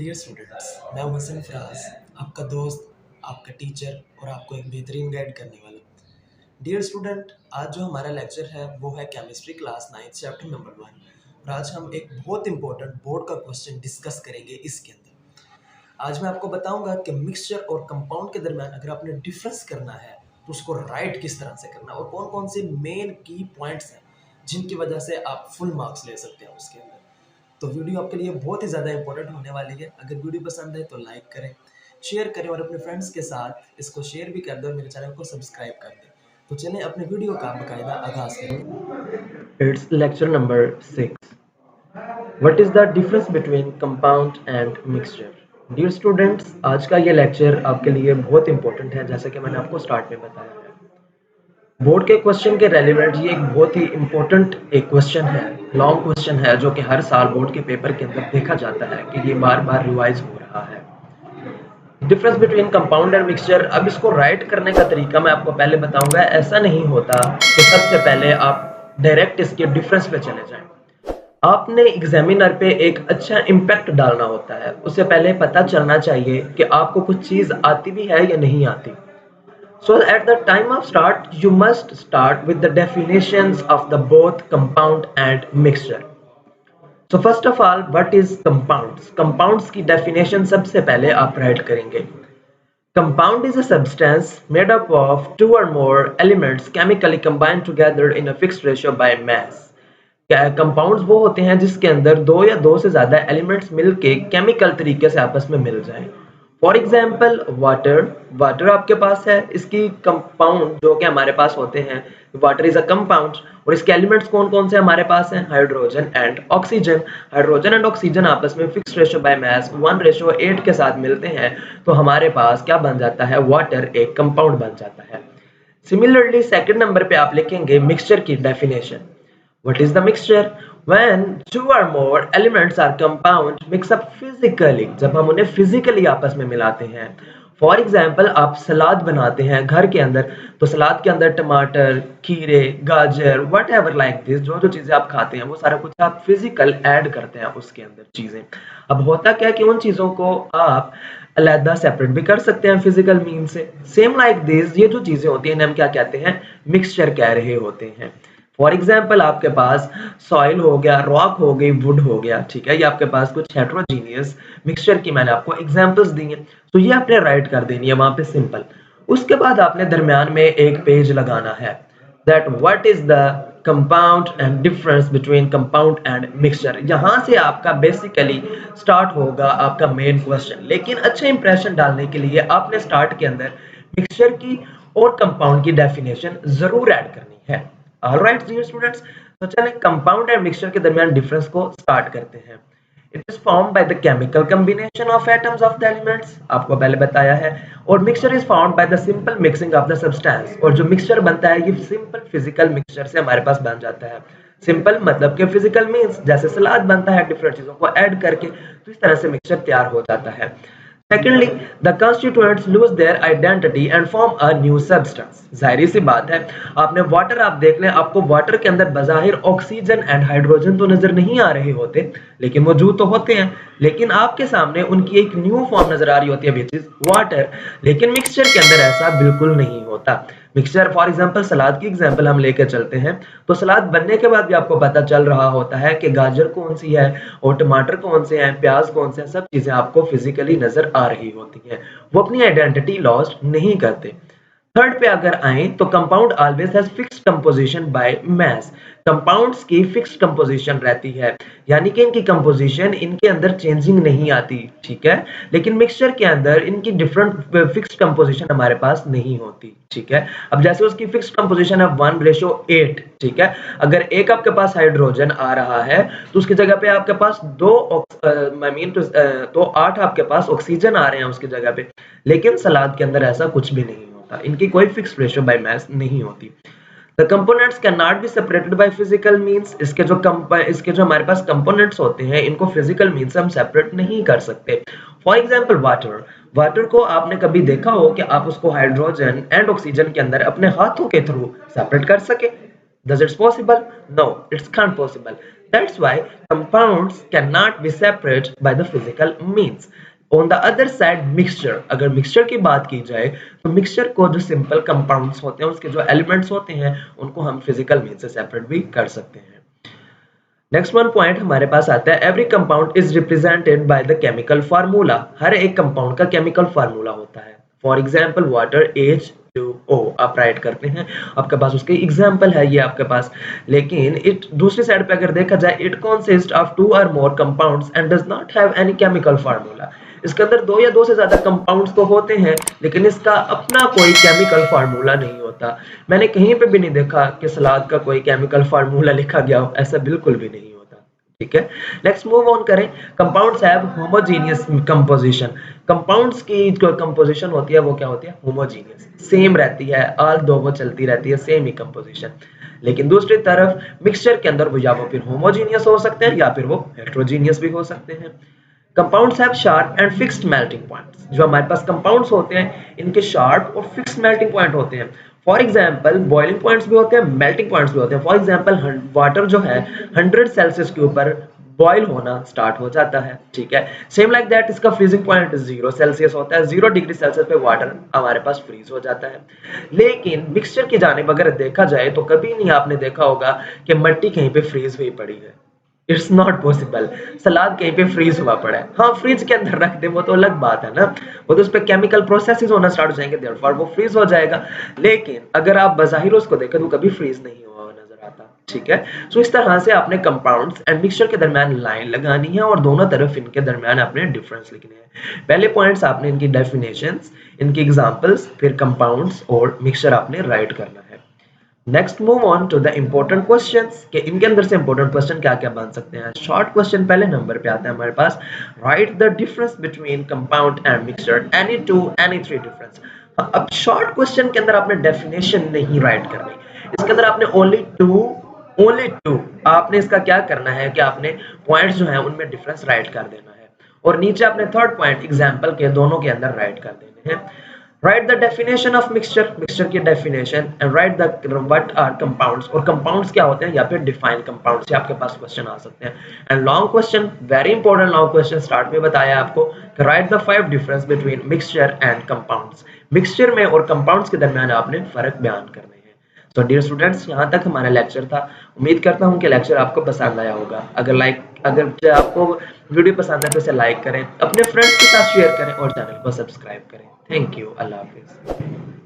Dear students, मैं हूं हसन फराज, आपका दोस्त, आपका टीचर और आपको एक बेहतरीन गाइड करने वाला। डियर स्टूडेंट, आज जो हमारा लेक्चर है वो है केमिस्ट्री क्लास 9 चैप्टर नंबर 1 और आज हम एक बहुत इंपॉर्टेंट बोर्ड का क्वेश्चन डिस्कस करेंगे इसके अंदर। आज मैं आपको बताऊंगा कि मिक्सचर और कंपाउंड के दरमियान अगर आपने डिफरेंस करना है तो उसको राइट किस तरह से करना है और कौन कौन से मेन की पॉइंट्स हैं जिनकी वजह से आप फुल मार्क्स ले सकते हैं उसके अंदर। तो वीडियो आपके लिए बहुत ही ज़्यादा इंपॉर्टेंट होने वाली है। अगर वीडियो पसंद है तो लाइक करें, शेयर करें और अपने फ्रेंड्स के साथ इसको शेयर भी कर दें और मेरे चैनल को सब्सक्राइब कर दें। तो चलें अपने वीडियो का बाकायदा आगाज़ करें। It's lecture number 6. What is the difference between compound and mixture? Dear students, आज का ये लेक्चर आपके लिए बहुत इंपॉर्टेंट है, जैसा कि मैंने आपको स्टार्ट में बताया है। बोर्ड के क्वेश्चन के रेलिवेंट ये एक बहुत ही इंपॉर्टेंट एक क्वेश्चन है, लॉन्ग क्वेश्चन है, जो कि हर साल बोर्ड के पेपर के अंदर देखा जाता है कि ये बार बार रिवाइज हो रहा है। Difference between compound and mixture, अब इसको राइट करने का तरीका मैं आपको पहले बताऊंगा। ऐसा नहीं होता कि सबसे पहले आप डायरेक्ट इसके डिफरेंस पे चले जाएं। आपने एग्जामिनर पे एक अच्छा इम्पैक्ट डालना होता है, उससे पहले पता चलना चाहिए कि आपको कुछ चीज आती भी है या नहीं आती। So at the time of start, you must start with the definitions of the both compound and mixture. So first of all, what is compounds? Compounds की definition सबसे पहले आप राइट करेंगे। Compound is a substance made up of two or more elements chemically combined together in a fixed ratio by mass. Compounds वो होते हैं जिसके अंदर दो या दो से ज्यादा एलिमेंट्स मिलके केमिकल तरीके से आपस में मिल जाएं। फॉर एग्जाम्पल वाटर, वाटर आपके पास है, इसकी कंपाउंड जो कि हमारे पास होते हैं, वाटर इज अ कंपाउंड और इसके एलिमेंट्स कौन कौन से हमारे पास हैं? Hydrogen and oxygen. Hydrogen and oxygen आपस में फिक्स रेशियो बाय मास 1:8 के साथ मिलते हैं, तो हमारे पास क्या बन जाता है? वाटर एक कंपाउंड बन जाता है। सिमिलरली सेकंड नंबर पे आप लिखेंगे मिक्सचर की definition. What is the mixture? When two or more elements are compound, mix up physically. जब हम उन्हें physically आपस में मिलाते हैं। फॉर एग्जाम्पल आप सलाद बनाते हैं घर के अंदर, तो सलाद के अंदर टमाटर, खीरे, गाजर, वट एवर लाइक दिस, जो जो चीजें आप खाते हैं वो सारा कुछ आप फिजिकल ऐड करते हैं उसके अंदर चीजें। अब होता क्या है कि उन चीजों को आप अलहदा सेपरेट भी कर सकते हैं फिजिकल मीन से। सेम लाइक दिस, ये जो चीजें होती हैं हम क्या कहते हैं? मिक्सचर कह रहे होते हैं। फॉर एग्जाम्पल आपके पास सॉइल हो गया, रॉक हो गई, वुड हो गया, ठीक है, ये आपके पास कुछ हेट्रोजीनियस मिक्सचर की मैंने आपको एग्जांपल्स दी हैं, तो ये आपने राइट कर देनी है वहां पे सिंपल। उसके बाद आपने दरमियान में एक पेज लगाना है, that what is the compound and difference between compound and mixture. यहां से आपका बेसिकली स्टार्ट होगा आपका मेन क्वेश्चन। लेकिन अच्छे इंप्रेशन डालने के लिए आपने स्टार्ट के अंदर मिक्सचर की और कंपाउंड की डेफिनेशन जरूर ऐड करनी है। ऑलराइट डियर स्टूडेंट्स, तो चलिए कंपाउंड एंड मिक्सचर के दरमियान डिफरेंस को स्टार्ट करते हैं। It is formed by the chemical combination of atoms of the elements, आपको पहले बताया है। और mixture is formed by the simple mixing of the substance, और जो मिक्सचर बनता है ये सिंपल फिजिकल मिक्सचर से हमारे पास बन जाता है। सिंपल मतलब कि फिजिकल मींस जैसे सलाद बनता है डिफरेंट चीजों को ऐड करके, तो इस तरह से मिक्सचर तैयार हो जाता है। Secondly, the constituents lose their identity and form a new substance. जाहिर सी बात है, आपने वाटर आप देख लें, आपको वाटर के अंदर बज़ाहिर ऑक्सीजन एंड हाइड्रोजन तो नजर नहीं आ रहे होते, लेकिन मौजूद तो होते हैं। लेकिन आपके सामने उनकी एक न्यू फॉर्म नजर आ रही होती है, विच इज वाटर। लेकिन मिक्सचर के अंदर ऐसा बिल्कुल नहीं होता। मिक्सचर फॉर एग्जांपल सलाद की एग्जांपल हम लेकर चलते हैं, तो सलाद बनने के बाद भी आपको पता चल रहा होता है कि गाजर कौन सी है और टमाटर कौन से हैं, प्याज कौन से हैं, सब चीजें आपको फिजिकली नजर आ रही होती हैं। वो अपनी आइडेंटिटी लॉस्ट नहीं करते। थर्ड पे अगर आए तो compound always has fixed composition by mass. Compounds की फिक्स्ड कंपोजिशन रहती है, यानी कि इनकी कंपोजिशन इनके अंदर चेंजिंग नहीं आती, ठीक है। लेकिन मिक्सचर के अंदर इनकी डिफरेंट फिक्स्ड कंपोजिशन हमारे पास नहीं होती, ठीक है। अब जैसे उसकी फिक्स्ड कंपोजिशन है 1:8, ठीक है। अगर एक आपके पास हाइड्रोजन आ रहा है तो उसकी जगह पे आपके पास दो तो 8 आपके पास ऑक्सीजन आ रहे हैं उसकी जगह पे। लेकिन सलाद के अंदर ऐसा कुछ भी नहीं होता, इनकी कोई फिक्स्ड रेशियो बाय मास नहीं होती। The components can not be separated by physical means, इसके जो हमारे पास कंपोनेंट्स होते हैं इनको फिजिकल मींस से हम सेपरेट नहीं कर सकते। फॉर एग्जांपल वाटर, वाटर को आपने कभी देखा हो कि आप उसको हाइड्रोजन एंड ऑक्सीजन के अंदर अपने हाथों के थ्रू सेपरेट कर सके? Does it possible? No, it's can't possible. That's why compounds cannot be separate by the physical means. On the other side mixture, अगर मिक्सचर की बात की जाए तो मिक्सचर को जो सिंपल कंपाउंड्स होते हैं उसके जो एलिमेंट्स होते हैं उनको हम फिजिकल मीन से सेपरेट भी कर सकते हैं। नेक्स्ट वन पॉइंट हमारे पास आता है every compound is represented by the chemical formula. हर एक कंपाउंड का केमिकल फार्मूला होता है। फॉर एग्जांपल वाटर H2O आप राइट करते हैं, आपके पास उसके एग्जांपल है ये आपके पास। लेकिन इट दूसरी साइड पे अगर देखा जाए इट कंसिस्ट ऑफ 2 और more compounds and does not have any chemical formula. इसके अंदर 2 या 2 से ज्यादा कंपाउंड्स तो होते हैं लेकिन इसका अपना कोई केमिकल फार्मूला नहीं होता। मैंने कहीं पे भी नहीं देखा कि सलाद का कोई केमिकल फार्मूला लिखा गया हो, ऐसा बिल्कुल भी नहीं होता। ठीक है, नेक्स्ट मूव ऑन करें। Compounds have homogeneous composition. Compounds की जो कंपोजिशन होती है वो क्या होती है? होमोजेनियस, सेम रहती है, ऑल दो वो चलती रहती है सेम ही कंपोजिशन। लेकिन दूसरी तरफ मिक्सचर के अंदर वो या वो फिर होमोजेनियस हो सकते हैं या फिर वो हेटेरोजेनियस भी हो सकते हैं। Compounds have sharp and fixed melting points. जो हमारे पास कंपाउंड्स होते हैं इनके शार्प और फिक्स्ड मेल्टिंग पॉइंट होते हैं। फॉर एग्जांपल बॉइलिंग पॉइंट्स भी होते हैं, मेल्टिंग पॉइंट्स भी होते हैं। फॉर एग्जांपल वाटर जो है 100 सेल्सियस के ऊपर बॉयल होना स्टार्ट हो जाता है। ठीक है, सेम लाइक दैट इसका फ्रीजिंग पॉइंट 0 सेल्सियस होता है। 0 डिग्री सेल्सियस पे वाटर हमारे पास फ्रीज हो जाता है। लेकिन मिक्सचर की जानिब अगर देखा जाए तो कभी नहीं आपने देखा होगा कि मिट्टी कहीं पे फ्रीज हुई पड़ी है। It's not possible. सलाद कहीं पे फ्रीज हुआ पड़ा है, हाँ फ्रिज के अंदर रख दे वो तो अलग बात है ना, वो तो उस पर केमिकल प्रोसेसेस होना स्टार्ट हो जाएंगे, देयरफॉर वो फ्रीज हो जाएगा। लेकिन अगर आप बज़ाहिर उसको देखें तो कभी फ्रीज नहीं हुआ नजर आता। ठीक है, सो इस तरह से आपने कंपाउंड्स एंड मिक्सचर के दरमियान लाइन लगानी है और दोनों तरफ इनके दरमियान आपने डिफरेंस लिखने हैं। पहले पॉइंट्स आपने इनकी डेफिनेशंस, इनकी एग्जांपल्स, फिर कंपाउंड्स और मिक्सचर आपने राइट करना है। Next move on to the important questions कि इनके अंदर से इंपॉर्टेंट क्वेश्चन क्या क्या बन सकते हैं। शॉर्ट क्वेश्चन पहले नंबर पे आता है हमारे पास। Write the difference between compound and mixture, any two any three difference. अब शॉर्ट क्वेश्चन के अंदर आपने डेफिनेशन नहीं राइट करनी, इसके अंदर आपने ओनली टू आपने इसका क्या करना है कि आपने पॉइंट्स जो है उनमें डिफरेंस राइट कर देना है और नीचे आपने थर्ड पॉइंट एग्जाम्पल के दोनों के अंदर राइट कर देने हैं। Write the definition of mixture, mixture की definition and write the what are compounds और compounds क्या होते हैं या फिर define compounds से आपके पास क्वेश्चन आ सकते हैं। And long question, very important long question start में बताया आपको कि write the 5 difference between mixture and compounds। mixture में और compounds के दरमियान आपने फर्क बयान करने हैं। तो डियर स्टूडेंट्स यहाँ तक हमारा लेक्चर था। उम्मीद करता हूँ कि लेक्चर आपको पसंद आया होगा। अगर आपको वीडियो पसंद है तो इसे लाइक करें, अपने फ्रेंड्स के साथ शेयर करें और चैनल को सब्सक्राइब करें। Thank you, Allah Hafiz.